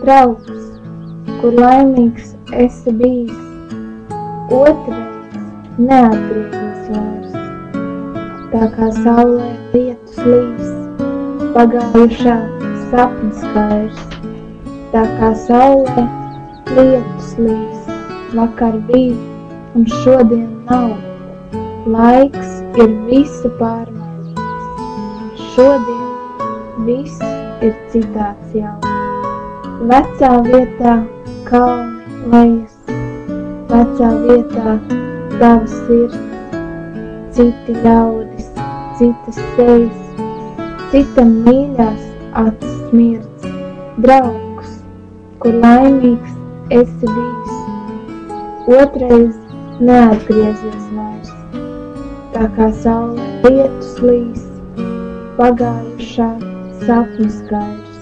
Draugs, kur laimīgs esi bijis, otrais neatgriezies vairs. Tā kā saulē lietus līs, pagājušā sapņu skaidrs. Tā kā saulē lietus līs, vakar bija un šodien nav. Laiks ir visu pārmainījis, šodien viss ir citāds jau. Vecā vietā kalni lejas, vecā vietā tava sirds, citi ļaudis, citas sejas, citam mīļās acis smirdz. Draugs, kur laimīgs esi bijis, otrais neatgriezies vairs. Tā kā saulē lietus līs, pagājušā sapņu skaidrs.